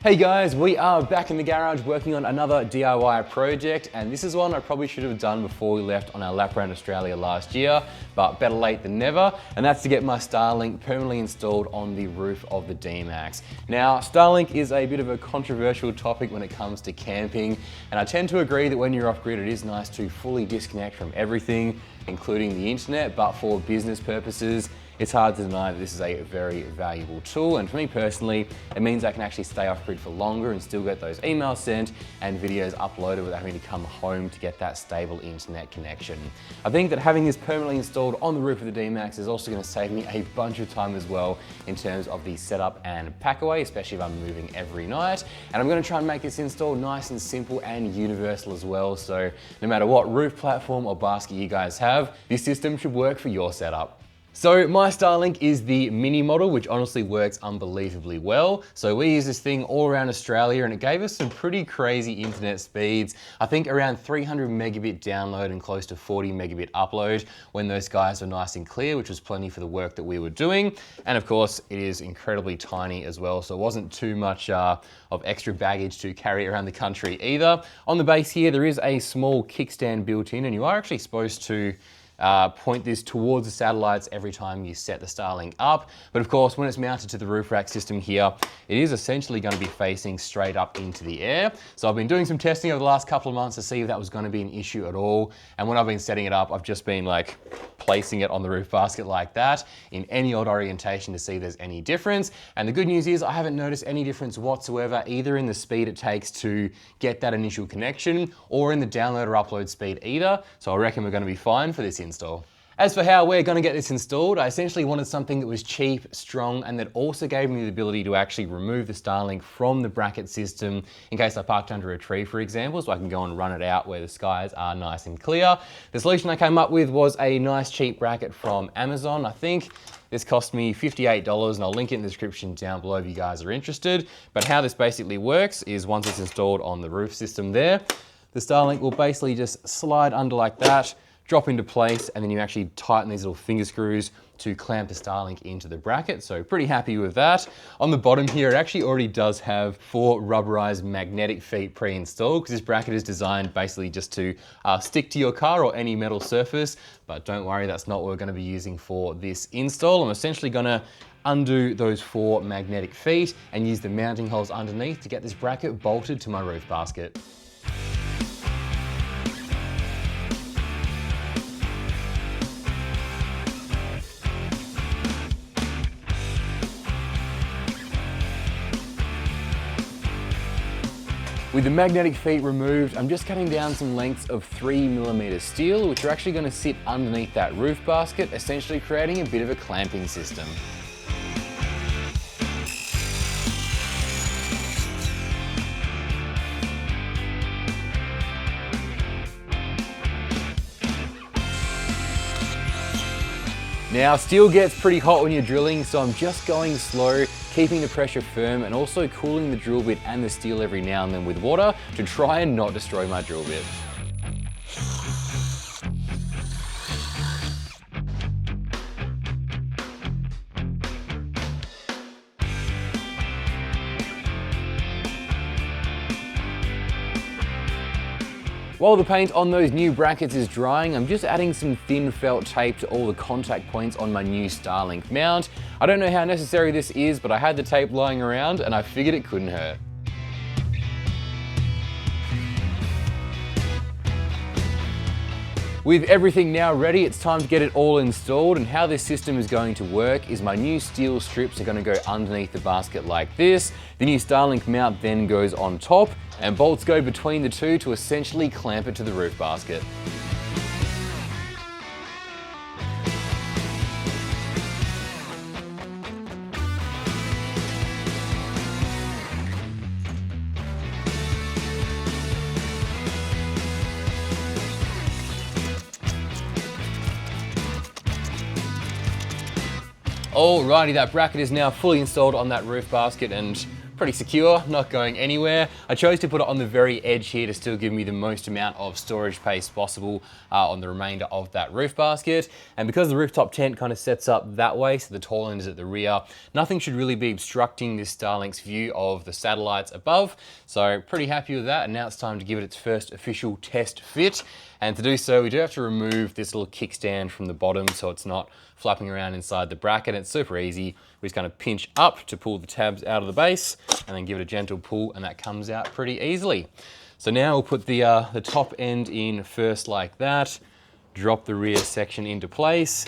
Hey guys, we are back in the garage working on another DIY project, and this is one I probably should have done before we left on our lap around Australia last year, but better late than never, and that's to get my Starlink permanently installed on the roof of the D-Max. Now, Starlink is a bit of a controversial topic when it comes to camping, and I tend to agree that when you're off-grid it is nice to fully disconnect from everything, including the internet, but for business purposes, it's hard to deny that this is a very valuable tool, and for me personally, it means I can actually stay off-grid for longer and still get those emails sent and videos uploaded without having to come home to get that stable internet connection. I think that having this permanently installed on the roof of the D-Max is also going to save me a bunch of time as well in terms of the setup and pack away, especially if I'm moving every night. And I'm going to try and make this install nice and simple and universal as well, so no matter what roof platform or basket you guys have, this system should work for your setup. So my Starlink is the Mini model, which honestly works unbelievably well. So we use this thing all around Australia and it gave us some pretty crazy internet speeds. I think around 300 megabit download and close to 40 megabit upload when those skies were nice and clear, which was plenty for the work that we were doing. And of course, it is incredibly tiny as well, so it wasn't too much of extra baggage to carry around the country either. On the base here, there is a small kickstand built in, and you are actually supposed to point this towards the satellites every time you set the Starlink up. But of course, when it's mounted to the roof rack system here, it is essentially going to be facing straight up into the air. So I've been doing some testing over the last couple of months to see if that was going to be an issue at all. And when I've been setting it up, I've just been like placing it on the roof basket like that in any odd orientation to see if there's any difference. And the good news is I haven't noticed any difference whatsoever, either in the speed it takes to get that initial connection or in the download or upload speed either. So I reckon we're going to be fine for this install. As for how we're going to get this installed, I essentially wanted something that was cheap, strong, and that also gave me the ability to actually remove the Starlink from the bracket system in case I parked under a tree, for example, so I can go and run it out where the skies are nice and clear. The solution I came up with was a nice cheap bracket from Amazon. I think this cost me $58, and I'll link it in the description down below if you guys are interested. But how this basically works is once it's installed on the roof system there, the Starlink will basically just slide under like that, drop into place, and then you actually tighten these little finger screws to clamp the Starlink into the bracket. So pretty happy with that. On the bottom here, it actually already does have 4 rubberized magnetic feet pre-installed, because this bracket is designed basically just to stick to your car or any metal surface. But don't worry, that's not what we're going to be using for this install. I'm essentially going to undo those 4 magnetic feet and use the mounting holes underneath to get this bracket bolted to my roof basket. With the magnetic feet removed, I'm just cutting down some lengths of 3mm steel, which are actually going to sit underneath that roof basket, essentially creating a bit of a clamping system. Now, steel gets pretty hot when you're drilling, so I'm just going slow, keeping the pressure firm and also cooling the drill bit and the steel every now and then with water to try and not destroy my drill bit. While the paint on those new brackets is drying, I'm just adding some thin felt tape to all the contact points on my new Starlink mount. I don't know how necessary this is, but I had the tape lying around and I figured it couldn't hurt. With everything now ready, it's time to get it all installed, and how this system is going to work is my new steel strips are going to go underneath the basket like this. The new Starlink mount then goes on top, and bolts go between the two to essentially clamp it to the roof basket. Alrighty, that bracket is now fully installed on that roof basket, and pretty secure, not going anywhere. I chose to put it on the very edge here to still give me the most amount of storage space possible on the remainder of that roof basket. And because the rooftop tent kind of sets up that way, so the tall end is at the rear, nothing should really be obstructing this Starlink's view of the satellites above. So pretty happy with that, and now it's time to give it its first official test fit. And to do so, we do have to remove this little kickstand from the bottom so it's not flapping around inside the bracket. It's super easy. We just kind of pinch up to pull the tabs out of the base and then give it a gentle pull, and that comes out pretty easily. So now we'll put the top end in first like that, drop the rear section into place,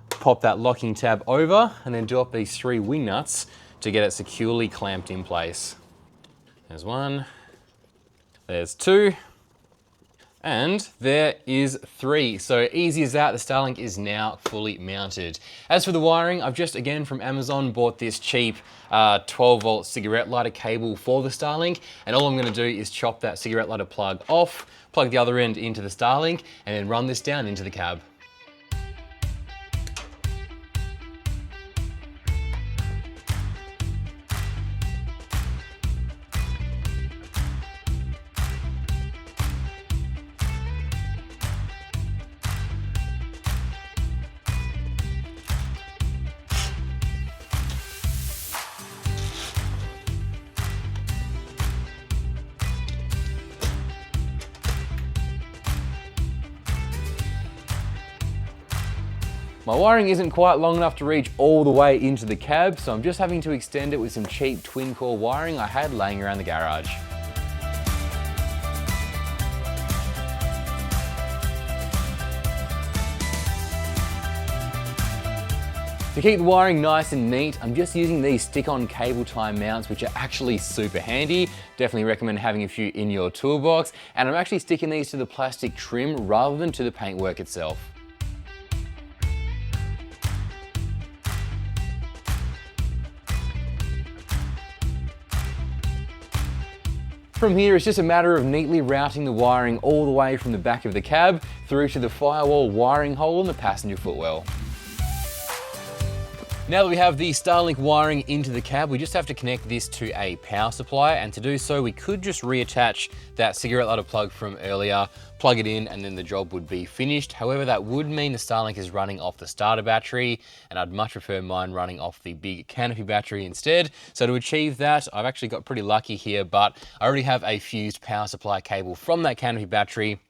pop that locking tab over, and then do up these 3 wing nuts to get it securely clamped in place. There's 1, there's 2, and there is 3. So easy as that, the Starlink is now fully mounted. As for the wiring, I've just, again from Amazon, bought this cheap 12-volt cigarette lighter cable for the Starlink, and all I'm gonna do is chop that cigarette lighter plug off, plug the other end into the Starlink, and then run this down into the cab. My wiring isn't quite long enough to reach all the way into the cab, so I'm just having to extend it with some cheap twin core wiring I had laying around the garage. To keep the wiring nice and neat, I'm just using these stick-on cable tie mounts, which are actually super handy. Definitely recommend having a few in your toolbox. And I'm actually sticking these to the plastic trim rather than to the paintwork itself. From here, it's just a matter of neatly routing the wiring all the way from the back of the cab through to the firewall wiring hole in the passenger footwell. Now that we have the Starlink wiring into the cab, we just have to connect this to a power supply, and to do so, we could just reattach that cigarette lighter plug from earlier, plug it in, and then the job would be finished. However, that would mean the Starlink is running off the starter battery, and I'd much prefer mine running off the big canopy battery instead. So to achieve that, I've actually got pretty lucky here, but I already have a fused power supply cable from that canopy battery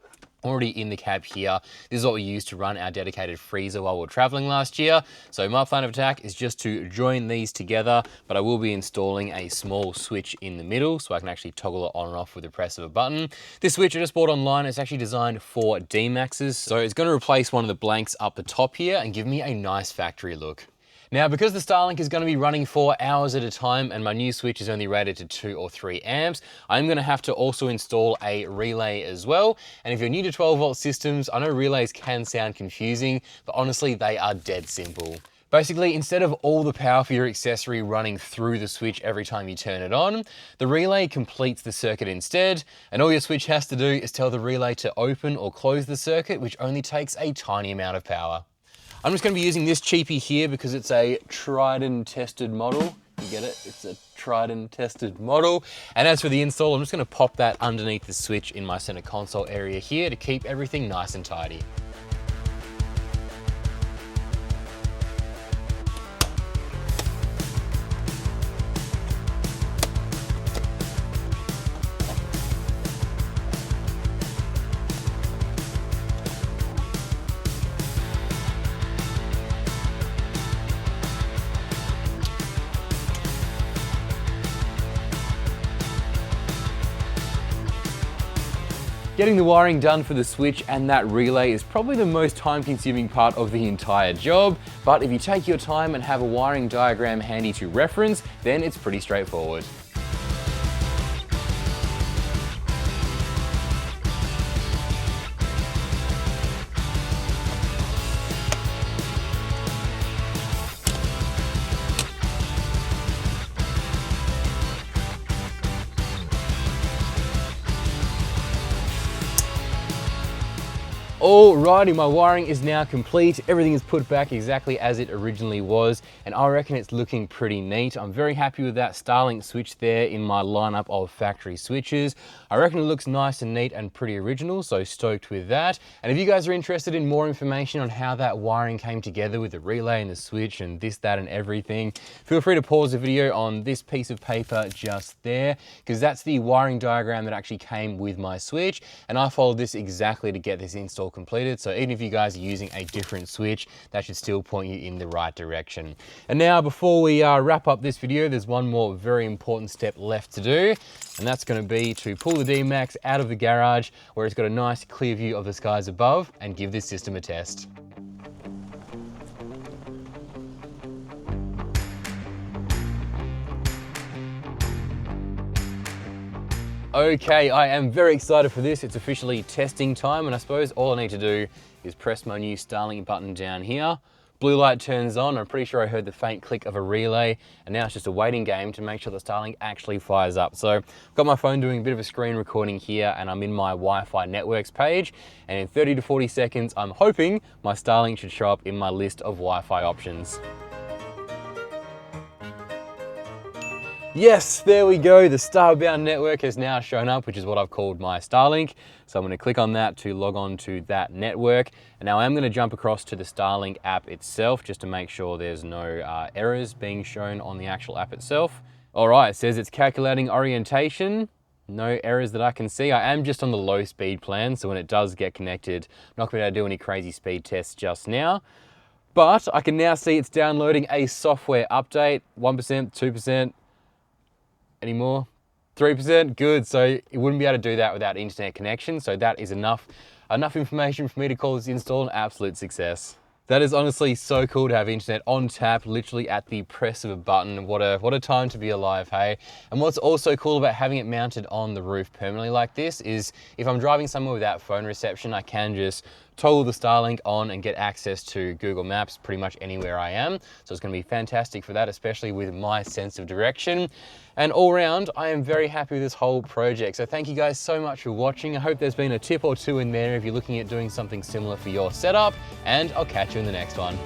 already in the cab here. This is what we used to run our dedicated freezer while we were traveling last year. So my plan of attack is just to join these together, but I will be installing a small switch in the middle so I can actually toggle it on and off with the press of a button. This switch I just bought online. It's actually designed for D-Maxes. So it's going to replace one of the blanks up the top here and give me a nice factory look. Now, because the Starlink is going to be running for hours at a time and my new switch is only rated to 2 or 3 amps, I'm going to have to also install a relay as well. And if you're new to 12-volt systems, I know relays can sound confusing, but honestly, they are dead simple. Basically, instead of all the power for your accessory running through the switch every time you turn it on, the relay completes the circuit instead, and all your switch has to do is tell the relay to open or close the circuit, which only takes a tiny amount of power. I'm just going to be using this cheapie here because it's a tried and tested model. You get it? It's a tried and tested model. And as for the install, I'm just going to pop that underneath the switch in my center console area here to keep everything nice and tidy. Getting the wiring done for the switch and that relay is probably the most time-consuming part of the entire job, but if you take your time and have a wiring diagram handy to reference, then it's pretty straightforward. Alrighty, my wiring is now complete. Everything is put back exactly as it originally was, and I reckon it's looking pretty neat. I'm very happy with that Starlink switch there in my lineup of factory switches. I reckon it looks nice and neat and pretty original, so stoked with that. And if you guys are interested in more information on how that wiring came together with the relay and the switch and this, that, and everything, feel free to pause the video on this piece of paper just there, because that's the wiring diagram that actually came with my switch, and I followed this exactly to get this install completed. So even if you guys are using a different switch, that should still point you in the right direction. And now before we wrap up this video, there's one more very important step left to do, and that's going to be to pull the D-Max out of the garage where it's got a nice clear view of the skies above and give this system a test. Okay, I am very excited for this. It's officially testing time, and I suppose all I need to do is press my new Starlink button down here. Blue light turns on. I'm pretty sure I heard the faint click of a relay, and now it's just a waiting game to make sure the Starlink actually fires up. So I've got my phone doing a bit of a screen recording here, and I'm in my Wi-Fi networks page, and in 30 to 40 seconds, I'm hoping my Starlink should show up in my list of Wi-Fi options. Yes, there we go. The Starbound network has now shown up, which is what I've called my Starlink. So I'm going to click on that to log on to that network. And now I'm going to jump across to the Starlink app itself just to make sure there's no errors being shown on the actual app itself. All right, it says it's calculating orientation. No errors that I can see. I am just on the low speed plan, so when it does get connected, I'm not going to be able to do any crazy speed tests just now. But I can now see it's downloading a software update, 1%, 2%. Any more? 3%, good. So it wouldn't be able to do that without internet connection. So that is enough information for me to call this install an absolute success. That is honestly so cool to have internet on tap, literally at the press of a button. What a time to be alive, hey? And what's also cool about having it mounted on the roof permanently like this is if I'm driving somewhere without phone reception, I can just toggle the Starlink on and get access to Google Maps pretty much anywhere I am. So it's going to be fantastic for that, especially with my sense of direction. And all round, I am very happy with this whole project. So thank you guys so much for watching. I hope there's been a tip or two in there if you're looking at doing something similar for your setup, and I'll catch you in the next one.